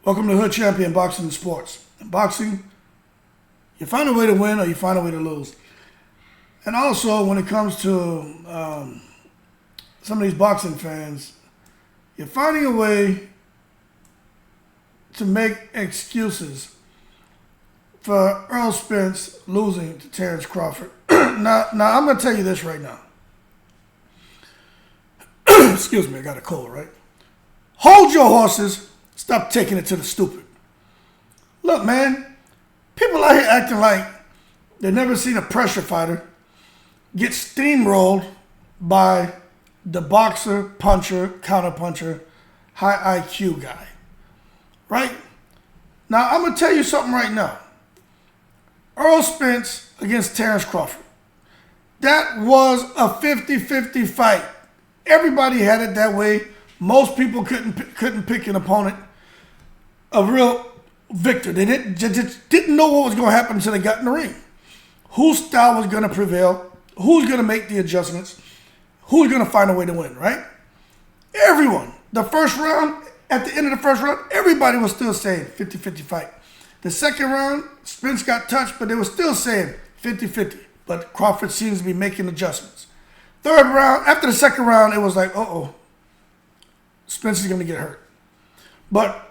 Welcome to Hood Champion Boxing and Sports. In boxing, you find a way to win or you find a way to lose. And also, when it comes to some of these boxing fans, you're finding a way to make excuses for Earl Spence losing to Terrence Crawford. Now, I'm going to tell you this right now. Excuse me, I got a cold, right? Hold your horses. Stop taking it to the stupid. Look, man, people out here acting like they've never seen a pressure fighter get steamrolled by the boxer, puncher, counterpuncher, high IQ guy. Right? Now, I'm going to tell you something right now. Earl Spence against Terrence Crawford. That was a 50-50 fight. Everybody had it that way. Most people couldn't pick an opponent, a real victor. They just didn't know what was going to happen until they got in the ring. Whose style was going to prevail? Who's going to make the adjustments? Who's going to find a way to win, right? Everyone. The first round, at the end of the first round, everybody was still saying 50-50 fight. The second round, Spence got touched, but they were still saying 50-50. But Crawford seems to be making adjustments. Third round, after the second round, it was like, uh-oh, Spence is going to get hurt. But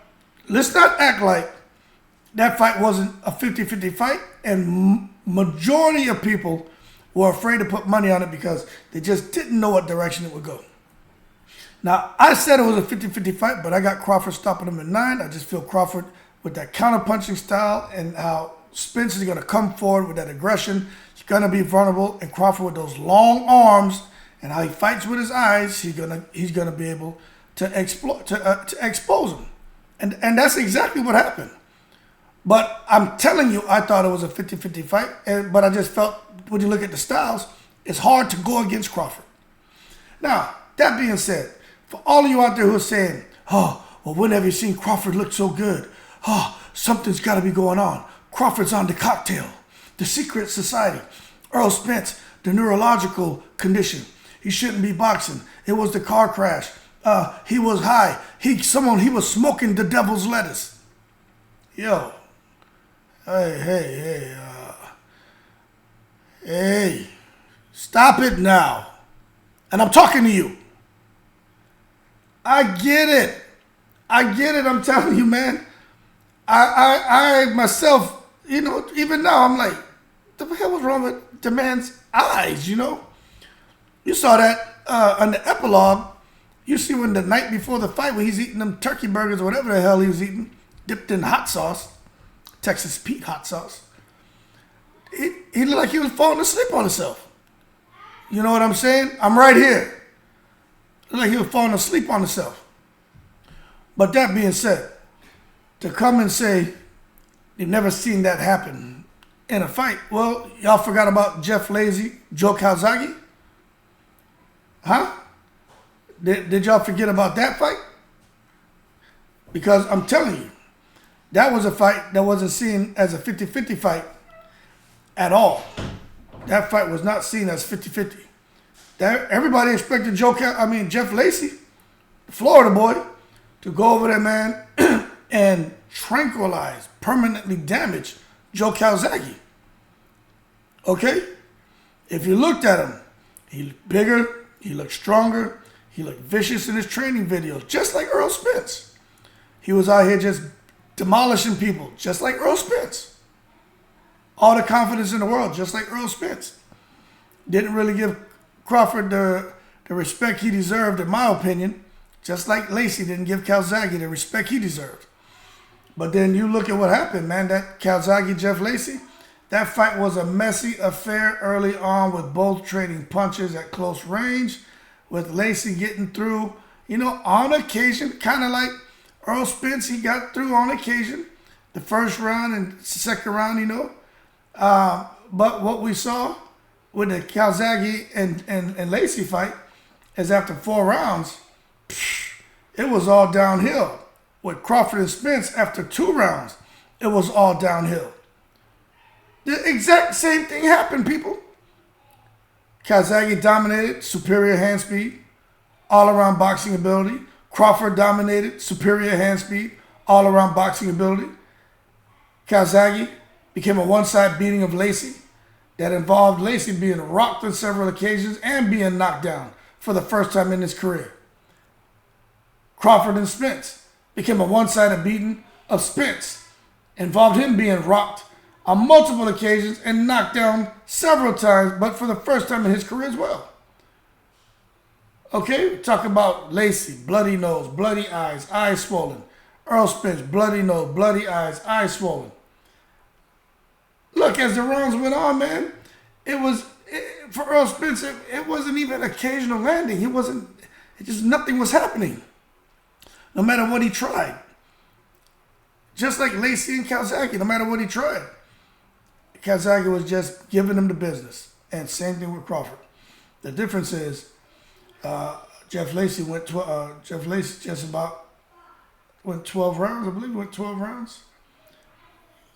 let's not act like that fight wasn't a 50-50 fight, and majority of people were afraid to put money on it because they just didn't know what direction it would go. Now, I said it was a 50-50 fight, but I got Crawford stopping him at 9. I just feel Crawford with that counter-punching style and how Spence is going to come forward with that aggression. He's going to be vulnerable, and Crawford with those long arms and how he fights with his eyes, he's gonna be able to expose him. And that's exactly what happened. But I'm telling you, I thought it was a 50-50 fight, but I just felt, when you look at the styles, it's hard to go against Crawford. Now, that being said, for all of you out there who are saying, oh, well, when have you seen Crawford look so good? Oh, something's got to be going on. Crawford's on the cocktail, the secret society. Earl Spence, the neurological condition. He shouldn't be boxing. It was the car crash. He was high. He was smoking the devil's lettuce. Yo. Hey. Stop it now. And I'm talking to you. I get it. I'm telling you, man. I myself, even now, I'm like, what the hell was wrong with the man's eyes, You saw that on the epilogue. You see when the night before the fight when he's eating them turkey burgers or whatever the hell he was eating, dipped in hot sauce, Texas Pete hot sauce. He looked like he was falling asleep on himself. You know what I'm saying? I'm right here. Looked like he was falling asleep on himself. But that being said, to come and say you've never seen that happen in a fight, well, y'all forgot about Jeff Lacy, Joe Calzaghe? Huh? Did y'all forget about that fight? Because I'm telling you, that was a fight that wasn't seen as a 50-50 fight at all. That fight was not seen as 50-50. Everybody expected Jeff Lacy, the Florida boy, to go over there, man, and tranquilize, permanently damage Joe Calzaghe. Okay? If you looked at him, he looked bigger, he looked stronger, he looked vicious in his training videos, just like Earl Spence. He was out here just demolishing people, just like Earl Spence. All the confidence in the world, just like Earl Spence. Didn't really give Crawford the respect he deserved, in my opinion, just like Lacy didn't give Calzaghe the respect he deserved. But then you look at what happened, man. That Calzaghe-Jeff Lacy, that fight was a messy affair early on with both trading punches at close range, with Lacy getting through, on occasion, kind of like Earl Spence, he got through on occasion, the first round and second round, But what we saw with the Calzaghe and Lacy fight is after 4 rounds, it was all downhill. With Crawford and Spence, after 2 rounds, it was all downhill. The exact same thing happened, people. Calzaghe dominated, superior hand speed, all-around boxing ability. Crawford dominated, superior hand speed, all-around boxing ability. Calzaghe became a one-side beating of Lacy that involved Lacy being rocked on several occasions and being knocked down for the first time in his career. Crawford and Spence became a one-sided beating of Spence, involved him being rocked on multiple occasions and knocked down several times, but for the first time in his career as well. Okay, talk about Lacy, bloody nose, bloody eyes swollen. Earl Spence, bloody nose, bloody eyes swollen. Look, as the rounds went on, man, for Earl Spence, it wasn't even occasional landing. Nothing was happening. No matter what he tried. Just like Lacy and Calzaghe, no matter what he tried. Calzaghe was just giving him the business. And same thing with Crawford. The difference is, Jeff Lacy went 12 rounds, I believe he went 12 rounds.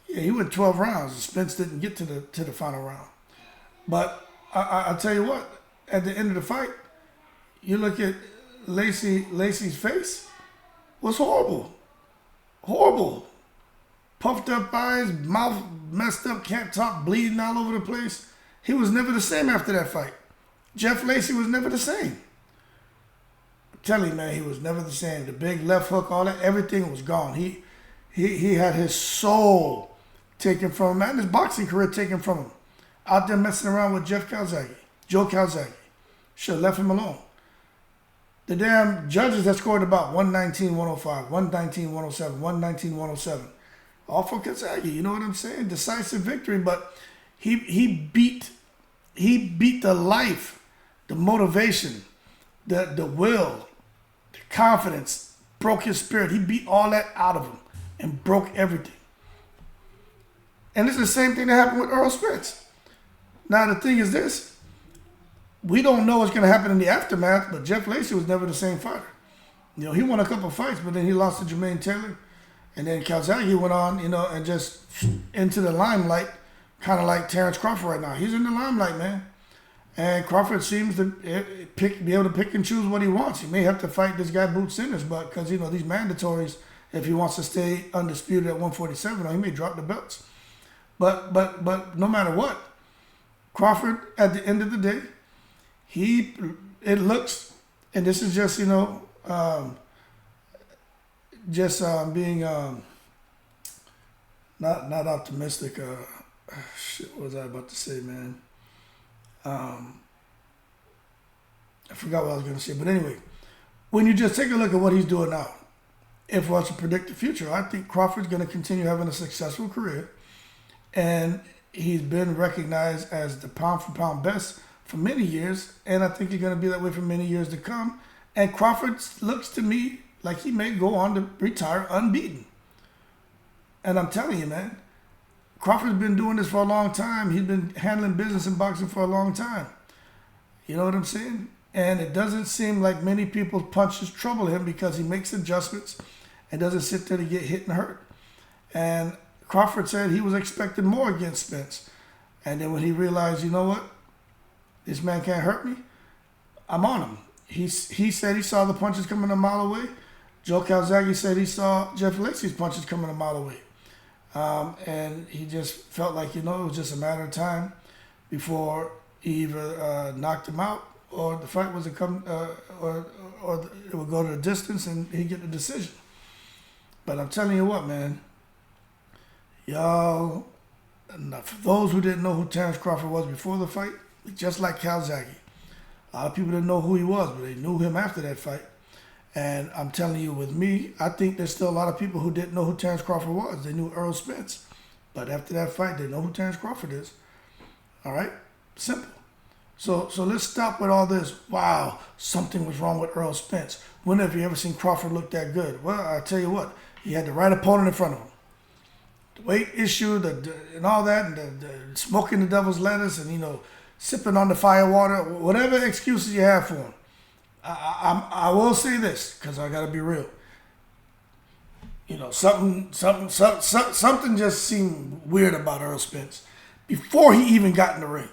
Yeah, he went 12 rounds. Spence didn't get to the final round. But I'll tell you what, at the end of the fight, you look at Lacy's face, was horrible. Horrible. Puffed up eyes, mouth messed up, can't talk, bleeding all over the place. He was never the same after that fight. Jeff Lacy was never the same. I'm telling you, man, he was never the same. The big left hook, all that, everything was gone. He had his soul taken from him and his boxing career taken from him. Out there messing around with Joe Calzaghe. Should have left him alone. The damn judges that scored about 119-105, 119-107, 119-107. All for Calzaghe, you know what I'm saying? Decisive victory, but he beat the life, the motivation, the will, the confidence, broke his spirit. He beat all that out of him and broke everything. And it's the same thing that happened with Earl Spence. Now the thing is this, we don't know what's going to happen in the aftermath, but Jeff Lacy was never the same fighter. You know, he won a couple of fights, but then he lost to Jermaine Taylor. And then Calzaghe went on, and just into the limelight, kind of like Terrence Crawford right now. He's in the limelight, man. And Crawford seems to be able to pick and choose what he wants. He may have to fight this guy boots in his butt because, these mandatories, if he wants to stay undisputed at 147, or he may drop the belts. But no matter what, Crawford, at the end of the day, it looks, and this is just, being not optimistic. What was I about to say, man? I forgot what I was going to say. But anyway, when you just take a look at what he's doing now, if I was to predict the future, I think Crawford's going to continue having a successful career. And he's been recognized as the pound-for-pound best for many years. And I think he's going to be that way for many years to come. And Crawford looks to me like he may go on to retire unbeaten. And I'm telling you, man, Crawford's been doing this for a long time. He's been handling business in boxing for a long time. You know what I'm saying? And it doesn't seem like many people's punches trouble him because he makes adjustments and doesn't sit there to get hit and hurt. And Crawford said he was expecting more against Spence. And then when he realized, you know what? This man can't hurt me. I'm on him. He said he saw the punches coming a mile away. Joe Calzaghe said he saw Jeff Lacy's punches coming a mile away. And he just felt like, it was just a matter of time before he either knocked him out or the fight was to come, or it would go to the distance and he'd get the decision. But I'm telling you what, man, y'all, for those who didn't know who Terrence Crawford was before the fight, just like Calzaghe, a lot of people didn't know who he was, but they knew him after that fight. And I'm telling you, with me, I think there's still a lot of people who didn't know who Terrence Crawford was. They knew Earl Spence. But after that fight, they know who Terrence Crawford is. All right? Simple. So let's stop with all this. Wow, something was wrong with Earl Spence. When have you ever seen Crawford look that good? Well, I'll tell you what. He had the right opponent in front of him. The weight issue and all that, and the smoking the devil's lettuce and, sipping on the fire water, whatever excuses you have for him. I will say this, because I got to be real. Something just seemed weird about Earl Spence before he even got in the ring.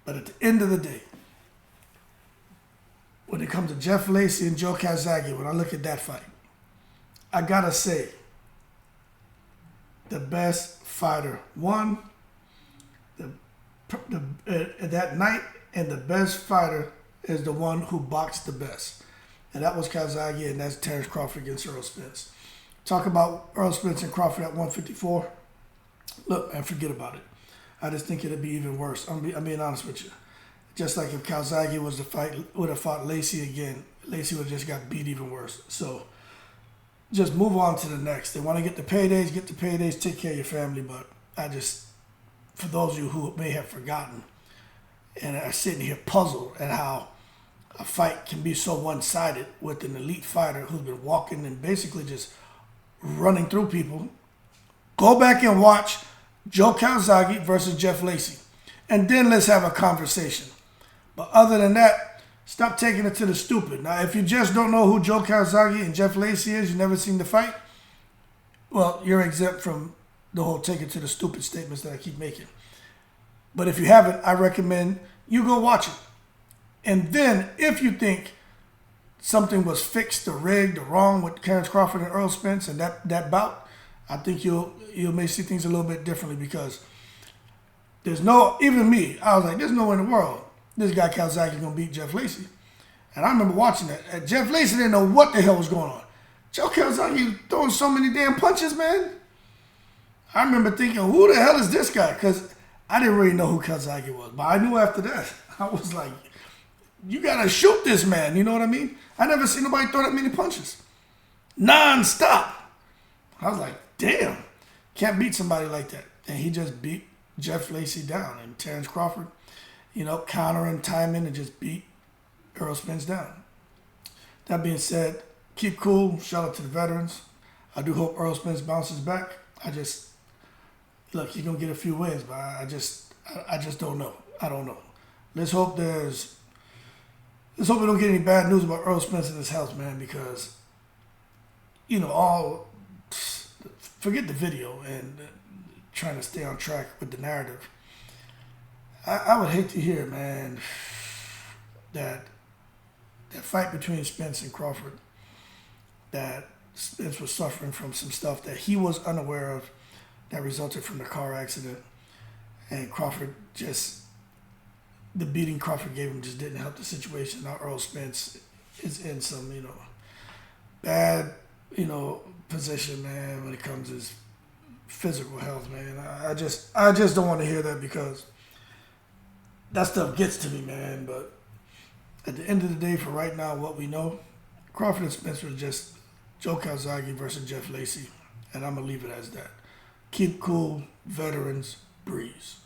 But at the end of the day, when it comes to Jeff Lacy and Joe Calzaghe, when I look at that fight, I gotta say, the best fighter won that night, and the best fighter is the one who boxed the best. And that was Calzaghe, and that's Terrence Crawford against Earl Spence. Talk about Earl Spence and Crawford at 154. Look, man, forget about it. I just think it'd be even worse. I'm being honest with you. Just like if Calzaghe would have fought Lacy again, Lacy would have just got beat even worse. So just move on to the next. They want to get the paydays, take care of your family. But for those of you who may have forgotten and are sitting here puzzled at how a fight can be so one-sided with an elite fighter who's been walking and basically just running through people, go back and watch Joe Calzaghe versus Jeff Lacy. And then let's have a conversation. But other than that, stop taking it to the stupid. Now, if you just don't know who Joe Calzaghe and Jeff Lacy is, you've never seen the fight, well, you're exempt from the whole take it to the stupid statements that I keep making. But if you haven't, I recommend you go watch it. And then, if you think something was fixed or rigged or wrong with Terrence Crawford and Earl Spence and that bout, I think you may see things a little bit differently, because even me, I was like, there's no way in the world this guy Calzaghe is going to beat Jeff Lacy. And I remember watching that. And Jeff Lacy didn't know what the hell was going on. Joe Calzaghe throwing so many damn punches, man. I remember thinking, who the hell is this guy? Because I didn't really know who Calzaghe was. But I knew after that, I was like, you got to shoot this man. You know what I mean? I never seen nobody throw that many punches. Non-stop. I was like, damn. Can't beat somebody like that. And he just beat Jeff Lacy down. And Terrence Crawford, countering, timing, and just beat Earl Spence down. That being said, keep cool. Shout out to the veterans. I do hope Earl Spence bounces back. Look, he's going to get a few wins, but I just don't know. I don't know. Let's hope we don't get any bad news about Earl Spence in his house, man, because, forget the video and trying to stay on track with the narrative. I would hate to hear, man, that fight between Spence and Crawford, that Spence was suffering from some stuff that he was unaware of that resulted from the car accident. And Crawford the beating Crawford gave him just didn't help the situation. Now Earl Spence is in some, bad, position, man, when it comes to his physical health, man. I just don't want to hear that, because that stuff gets to me, man. But at the end of the day, for right now, what we know, Crawford and Spence was just Joe Calzaghe versus Jeff Lacy. And I'm going to leave it as that. Keep cool, veterans, breeze.